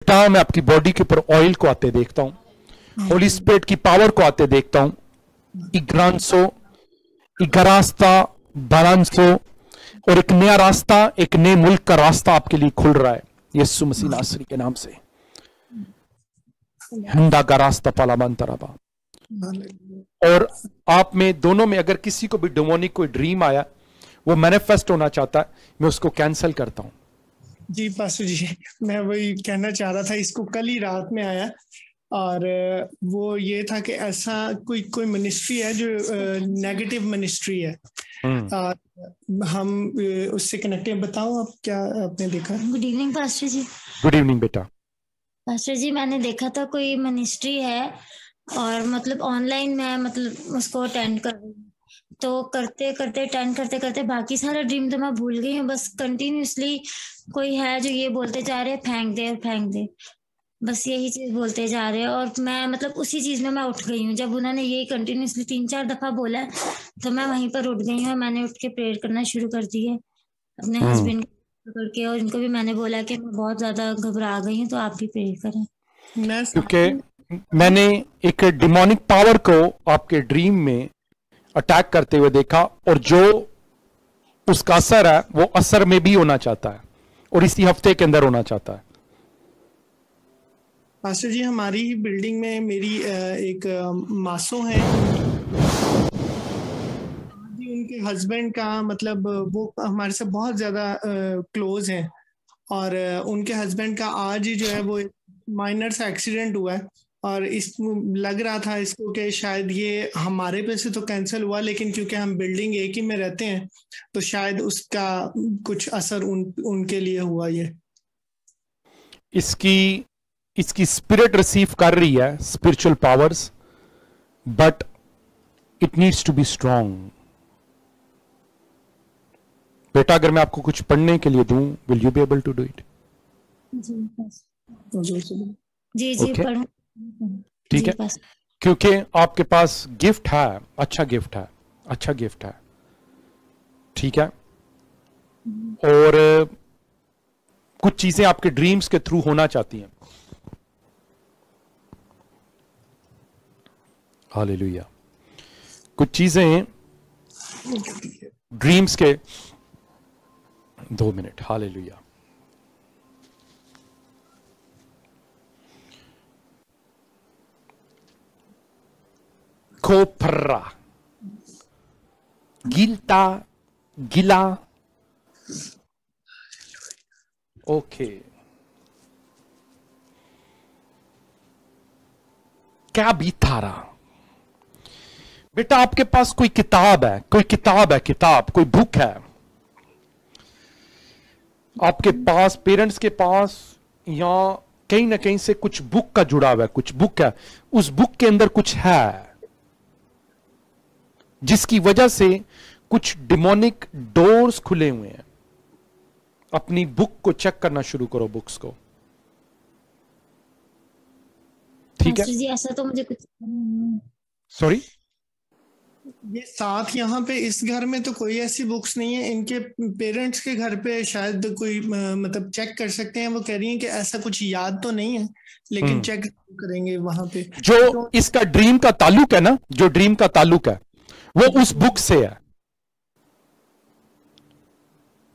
बेटा मैं आपकी बॉडी के ऊपर ऑयल को आते देखता हूं, होली स्पिरिट की पावर को आते देखता हूं, इग्रांसो इगरास्ता बारांसो, और एक नया रास्ता, एक नए मुल्क का रास्ता आपके लिए खुल रहा है यीशु मसीह नासरी के नाम से। हंडा का रास्ता पालामान तराबा। और आप में दोनों में अगर किसी को भी डेमोनिक कोई ड्रीम आया, वो मैनिफेस्ट होना चाहता है, मैं उसको कैंसिल करता हूं। जी पास्टर जी, मैं वही कहना चाह रहा था। इसको कल ही रात में आया और वो ये था कि ऐसा कोई मिनिस्ट्री है जो नेगेटिव मिनिस्ट्री है। हम उससे कनेक्टेड। बताओ आप क्या आपने देखा? गुड इवनिंग पास्टर जी। गुड इवनिंग बेटा। पास्टर जी मैंने देखा था कोई मिनिस्ट्री है और मतलब ऑनलाइन मैं मतलब उसको अटेंड कर रही हूँ, तो करते करते अटेंड करते करते बाकी सारा ड्रीम तो मैं भूल गई हूँ। बस कंटिन्यूसली कोई है जो ये बोलते जा रहे हैं फेंक दे और फेंक दे, बस यही चीज बोलते जा रहे हैं। और मैं मतलब उसी चीज में मैं उठ गई हूँ। जब उन्होंने यही कंटिन्यूसली 3-4 दफा बोला तो मैं वहीं पर उठ गई हूँ। मैंने उठ के प्रेयर करना शुरू कर दी है अपने हस्बैंड करके, और इनको भी मैंने बोला कि मैं बहुत ज्यादा घबरा गई हूँ, तो आप भी प्रेयर करें। क्योंकि मैंने एक डिमोनिक पावर को आपके ड्रीम में अटैक करते हुए देखा, और जो उसका असर है वो असर में भी होना चाहता है, और इसी हफ्ते के अंदर होना चाहता है। पास्टर जी हमारी ही बिल्डिंग में मेरी एक मासो है, उनके हस्बैंड का मतलब वो हमारे से बहुत ज्यादा क्लोज हैं, और उनके हस्बैंड का आज ही जो है वो माइनर सा एक्सीडेंट हुआ है, और इस लग रहा था इसको कि शायद ये हमारे पे से तो कैंसिल हुआ, लेकिन क्योंकि हम बिल्डिंग एक ही में रहते हैं तो शायद उसका कुछ असर उनके लिए हुआ। ये इसकी स्पिरिट रिसीव कर रही है spiritual powers, but it needs to be strong. बेटा अगर मैं आपको कुछ पढ़ने के लिए दूं, will you be able to do it? जी जी पढ़ूं। ठीक है, क्योंकि आपके पास गिफ्ट है, अच्छा गिफ्ट है, अच्छा गिफ्ट है, ठीक है। और कुछ चीजें आपके ड्रीम्स के थ्रू होना चाहती हैं। हालेलुया। कुछ चीजें ड्रीम्स के 2 मिनट। हालेलुया। कोपरा गिल्टा गिला। ओके, क्या बीतारा? बेटा आपके पास कोई किताब है, कोई किताब है, किताब कोई बुक है आपके पास, पेरेंट्स के पास, या कहीं ना कहीं से कुछ बुक का जुड़ा हुआ है, कुछ बुक है, उस बुक के अंदर कुछ है जिसकी वजह से कुछ डिमोनिक डोर्स खुले हुए हैं। अपनी बुक को चेक करना शुरू करो, बुक्स को, ठीक है? जी ऐसा तो मुझे कुछ सॉरी, ये साथ यहाँ पे इस घर में तो कोई ऐसी बुक्स नहीं है। इनके पेरेंट्स के घर पे शायद कोई मतलब चेक कर सकते हैं। वो कह रही हैं कि ऐसा कुछ याद तो नहीं है, लेकिन चेक करेंगे वहां पे। जो इसका ड्रीम का ताल्लुक है ना, जो ड्रीम का ताल्लुक है वो उस बुक से है,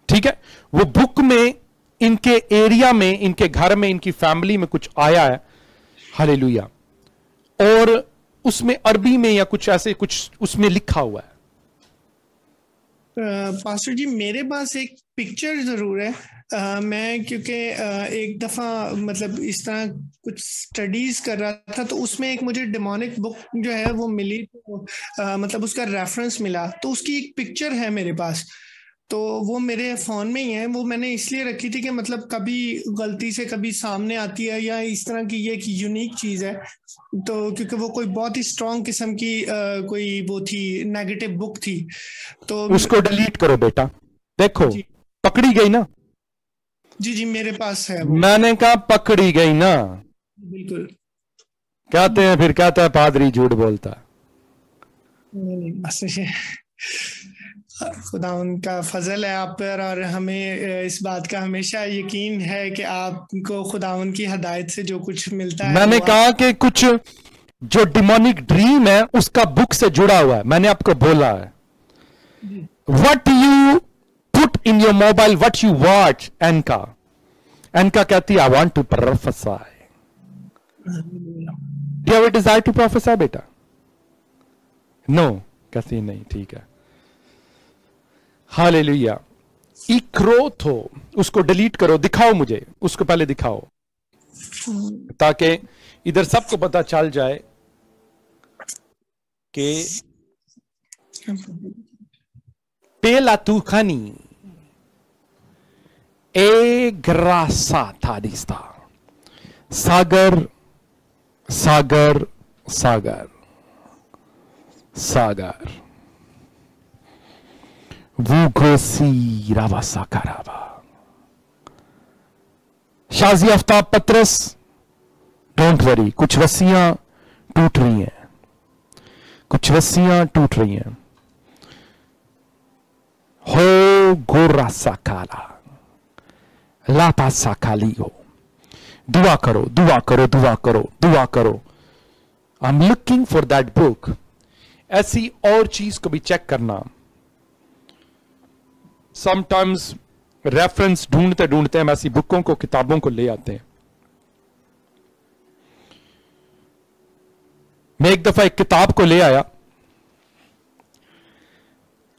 ठीक है। वो बुक में इनके एरिया में, इनके घर में, इनकी फैमिली में कुछ आया है। हालेलुया। और उसमें अरबी में या कुछ ऐसे कुछ उसमें लिखा हुआ है। पास्टर जी मेरे पास एक पिक्चर जरूर है। मैं क्योंकि एक दफा मतलब इस तरह कुछ स्टडीज कर रहा था, तो उसमें एक मुझे डेमोनिक बुक जो है वो मिली, तो मतलब उसका रेफरेंस मिला, तो उसकी एक पिक्चर है मेरे पास। तो वो मेरे फोन में ही है। वो मैंने इसलिए रखी थी कि मतलब कभी गलती से कभी सामने आती है, या इस तरह की ये एक यूनिक चीज है, तो क्योंकि वो कोई बहुत ही स्ट्रॉन्ग किस्म की कोई वो थी, नेगेटिव बुक थी, तो उसको डिलीट करो बेटा। देखो पकड़ी गई ना? जी जी मेरे पास है वो। मैंने कहा पकड़ी गई ना। बिल्कुल। कहते हैं, फिर कहता है पादरी झूठ बोलता है। नहीं बस खुदा उनका फजल है आप पर, और हमें इस बात का हमेशा यकीन है कि आपको खुदा उनकी हदायत से जो कुछ मिलता है। मैंने कहा कि कुछ जो डिमोनिक ड्रीम है उसका बुक से जुड़ा हुआ है, मैंने आपको बोला है। What you put in your mobile, what you watch. एनका कहती है I want to prophesy. Do you have a desire to prophesy बेटा? नो, कहती नहीं, ठीक है। हालेलुया। इक्रोथो, उसको डिलीट करो, दिखाओ मुझे, उसको पहले दिखाओ ताकि इधर सबको पता चल जाए कि पेला तुखानी ए ग्रासा थादिस्ता, सागर सागर सागर सागर वूगोसी रावासा करावा। शाजी आफ्ताब पत्रस, डोंट वरी, कुछ रस्सियां टूट रही हैं, कुछ रस्सियां टूट रही हैं। हो गोरासा काला लापासा काली हो। दुआ करो, दुआ करो, दुआ करो, दुआ करो। I am looking for that book. ऐसी और चीज को भी चेक करना। समटाइम्स रेफरेंस ढूंढते ढूंढते हम ऐसी बुकों को, किताबों को ले आते हैं। मैं एक दफा एक किताब को ले आया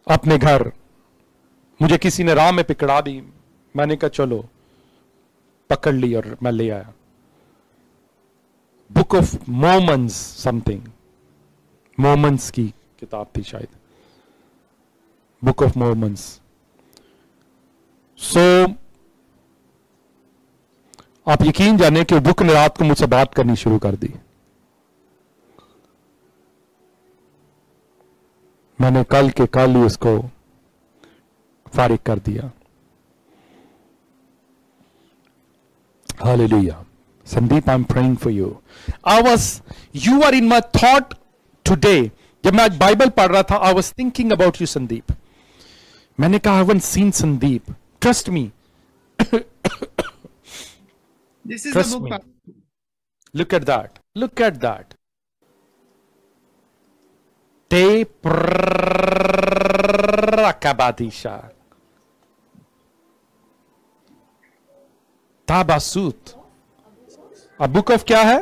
अपने घर, मुझे किसी ने राह में पकड़ा दी, मैंने कहा चलो, पकड़ ली और मैं ले आया। बुक ऑफ मोमन्स समथिंग, मोमन्स की किताब थी शायद, बुक ऑफ मोमन्स। सो आप यकीन जाने कि बुक ने रात को मुझसे बात करनी शुरू कर दी। मैंने कल के कल ही उसको फारिग कर दिया। Hallelujah. Sandeep, I'm praying for you. You are in my thought today. जब मैं आज बाइबल पढ़ रहा था, I was thinking about you, Sandeep. मैंने कहा, I haven't seen Sandeep. Trust me. This is Trust the book. me. Look at that. Look at that. Te prakabadisha. Tabasut. A book of क्या है?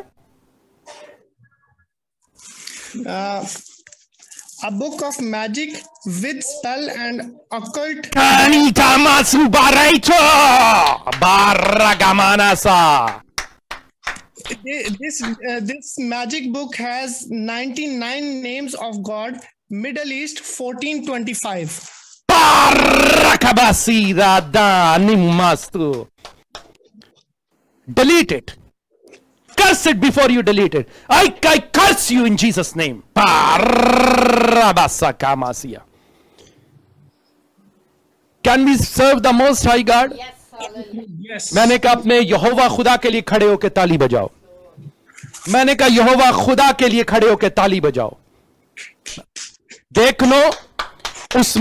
A book of magic with spell and occult. Kani tamasu baraito baragamanasa. This magic book has 99 names of God. Middle East 1425. Barakabasi radanimastu. Delete it. Curse it before you delete it. I curse you in Jesus' name. Barabasakamasia. Can we serve the Most High God? Yes, hallelujah. Yes. मैंने कहा अपने यहोवा खुदा के लिए खड़े होकर ताली बजाओ। मैंने कहा यहोवा खुदा के लिए खड़े होकर ताली बजाओ। देख लो उस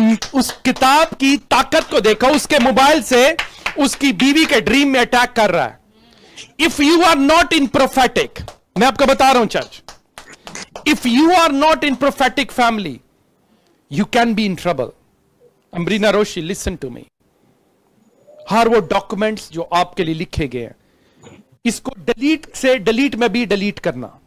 किताब की ताकत को देखो। उसके मोबाइल से उसकी बीवी के ड्रीम में अटैक कर रहा है। If you are not in prophetic, मैं आपको बता रहा हूं church, if you are not in prophetic family, you can be in trouble. Ambreena Roshi, listen to me. हर वो डॉक्यूमेंट्स जो आपके लिए लिखे गए हैं, इसको डिलीट से डिलीट में भी डिलीट करना।